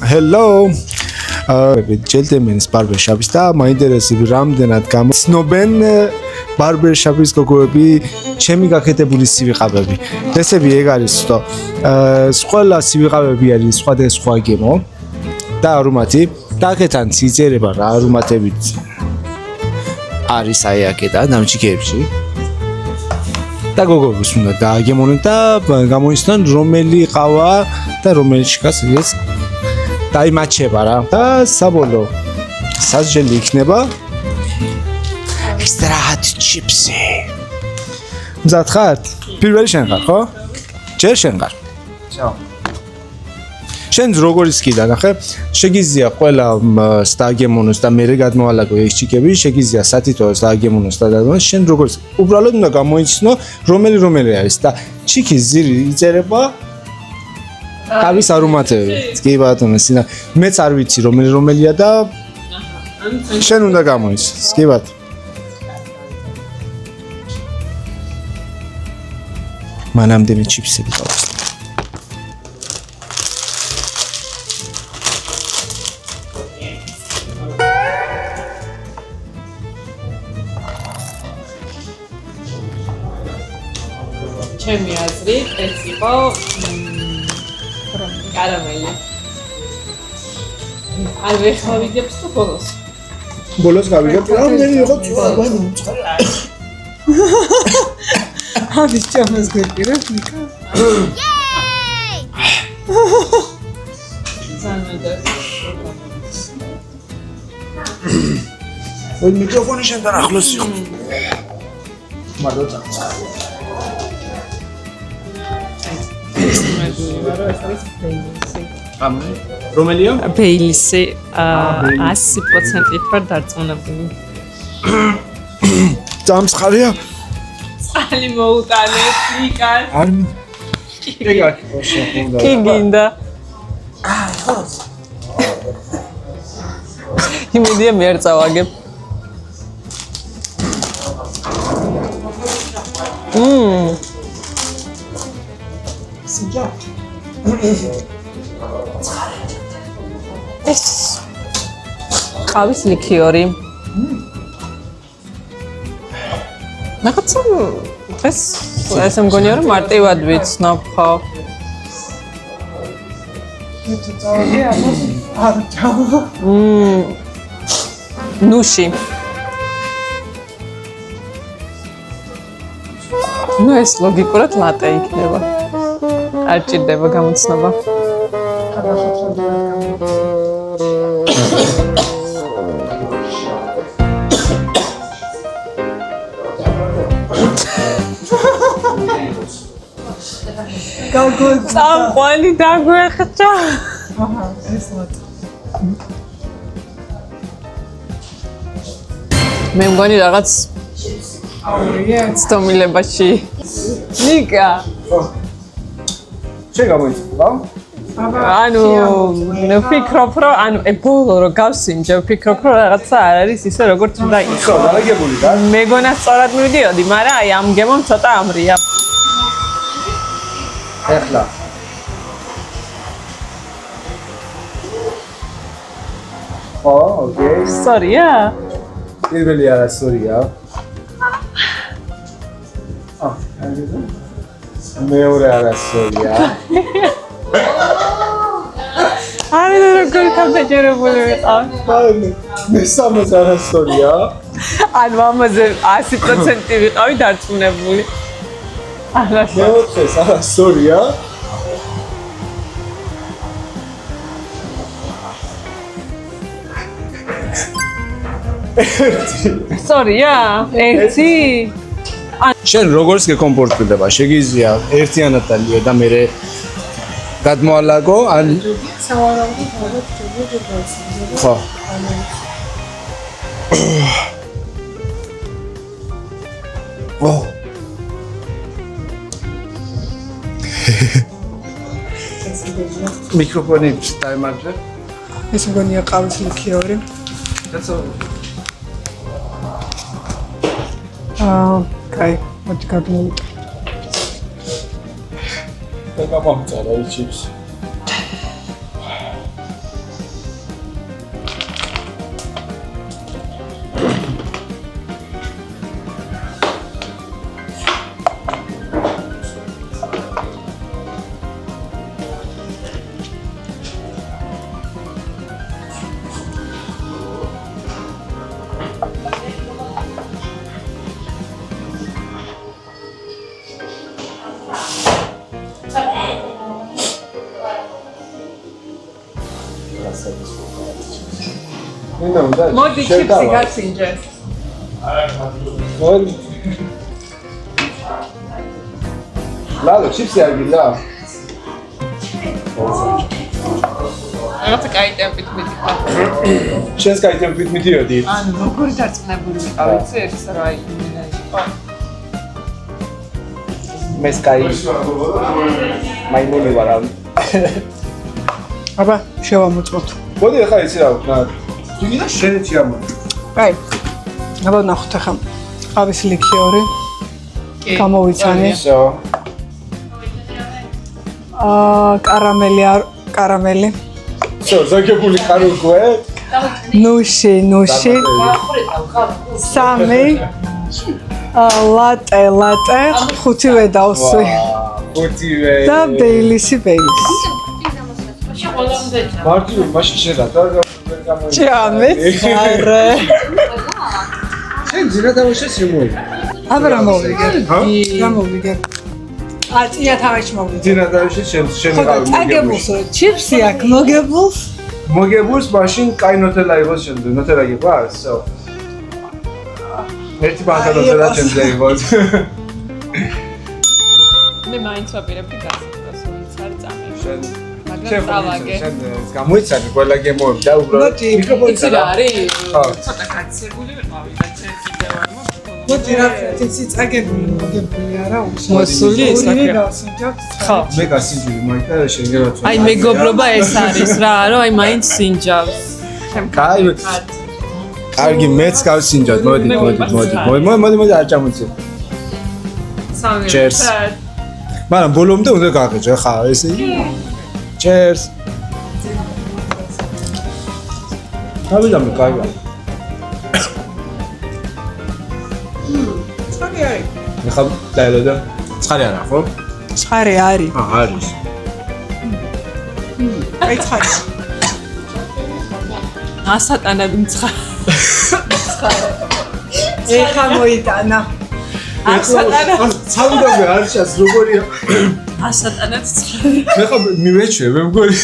Hello. Gentlemen's barbershops და მაინტერესებს რამდენად გამოცნობენ barbershops გოგოები ჩემი გაკეთებული სივიყავები. ესები ეგ არის, რომ ყველა სივიყავები არის სხვადასხვა გემო და არომატი და აქეთან იწერება რა არომატებით არის აი აქეთან დამჭიქებში. და გოგოებს უნდა დააგემონեն და გამოიცნონ რომელი ყავა და რომელი შკას ეს დაიმაჩება რა და საბოლოო სასჯელი იქნება ისტრაჰატ ჩიპსი. მზად ხართ? პირველი შენ ხარ, ხო? ჯერ შენ ხარ. ჩაო. შენ როგორ ისკიდა ნახე? შეგიძლია ყველა დააგემონოს და მერე გადმოალაგო ეს ჩიკები, შეგიძლია სათითოოს დააგემონოს და გადმოალაგოს. შენ როგორ უბრალოდ უნდა გამოიცნო რომელი არის და ჩიკის ძირი იწერება Kavis aromate. Ki bătăm, sine. Meț ar ვიცი რომელია და შენ უნდა გამოიც. Ki băt. მანამდე ჩიპსები ყავს. ჩემი აზრით ეს იყო Caramele. Ai ხავიდებს თუ ბოლოს? ბოლოს გავიგებ. რამდენი იყო წვანი უცხარი. ამის ჩამოს გვეპირებ ნიკა. ზანმედას. ой მიკროფონი შენთან ახლოს იყო. მადლობა. რომელია? Bailey-ი 100% ვარ დარწმუნებული. დამცხარია? წალი მოუტანეთ, ნიკას. არ ეგაკი ხოშა ხონდა. კი გინდა. ხო. იმედია მე არ წავაგებ. სიჯა. ეს ყავის ლიქიორი. ნახაცო ეს მგონია რომ მარტივად ვიცნობ ხო? ნუში. ნუ ეს ლოგიკურად ლატე იქნება. არ ჭირდება გამოცნობა. წამყვანი დაგვეხჭა. ეს ლატე. მე მგონი რაღაც სტომილებაში. ნიკა. შეგამოიწვა? ანუ ვფიქრობ რომ ანუ ბოლო რო გავსინჯე ვფიქრობ რომ რაღაცა არ არის ისე როგორც უნდა იყოს. ხო, დააგებული და მეგონა სწორად მივიდიოდი, მაგრამ აი ამ გემომ ცოტა ამრია. ეხლა ხო, ოკეი. სწორია? პირველი არა სწორია. მეორე არა სწორია. აი როგორ თავდაჯერებული ვიყავ. მესამეც არა სწორია. ანუ ამაზე 100% ვიყავი დარწმუნებული. არა. მეოთხეს არა სწორია. სწორია? ერთი? შენ როგორც გეკომპორტდება, შეგიძლია ერთიანად დალიო და მე გადმოალაგო ან სავარაუდოდ ალბათ შეიძლება ხო. ო. მიკროფონი დაემარჯვე. ეს მგონია ყავის ლიქიორი. კაი, მოდი გადმოვიდე. და გამომწარა ის ჩიპს. მოდი ჩიპსი გასინჯე. ლალო ჩიპსი არ გინდა? რაღაცა კაი ტემპით მიდიხარ. შენს კაი ტემპით მიდიოდი. ანუ როგორი დარწმუნებული ვიყავ, იცი ეს რა იყო. მეს კაი მაიმუნი ვარ. აბა, შევამოწმოთ. მოდი ახლა იცი რა ვქნა. გინდა შენეთი ამოდი. აი. აბა ნახოთ ახლა. ყავის ლიქიორი. გამოვიცანი. ისო. კარამელი. ისო, ზაგებული ხარ უკვე? ნუში. სამი. ლატე. ხუთივე დავსვი. ხუთივე. და ბეილისი. მარტივი მაშინ შენ რა გამო. ჭამეთ. არა. შენ ძინა დავუშე შემოი. აბა რა მოვიგე? ჰა? რა მოვიგე? აწია თავში მოვიგე. ძინა დავუშე შენ ხო, წაგებულს ჩიპსი აქ მოგებულს? მოგებულს მაშინ კაი ნოტელა იყოს შემდეგ. ნოტელა გიყვარს? So. ერთი ბანკა ნოტელა ჩემზე იყოს. მე მაინც ვაპირებდი გასწრებას, ვინც არ წამი. შენ მაგრამ წავაგე. შენ გამოიცანი ყველა გემოები და უბრალოდ მიკროფონი იცი რა არის? ხო. ცოტა გაცებული ვიყავი და ჩემ კიდევ არ მოდი რა ფეთიცი წაგებული მოგებული არა უშო. მოსული ის აქ. ხო. მე გასინჯული მაინდა შენ გერაცვა. აი მეგობრობა ეს არის რა, რომ აი მაინც სინჯავს. კაი. კარგი მეც გავსინჯოთ. მოდი არ ჩამოწე. სამი. Cheers. მაგრამ ბოლომდე უნდა გაყეჭე ხა ესე. Cheers. გავიდამე კაია. ცხარი არის. ხა დაელოდა. ცხარი არა ხო? ცხარი არის. არის. აი ცხარი. ასატანები მცხარი. ეხა მოიტანა. ასატანები. ცალდები არ ჩას როგორია. ასატანებს მცხარი. მე ხა მივეჩვე მე მგონი.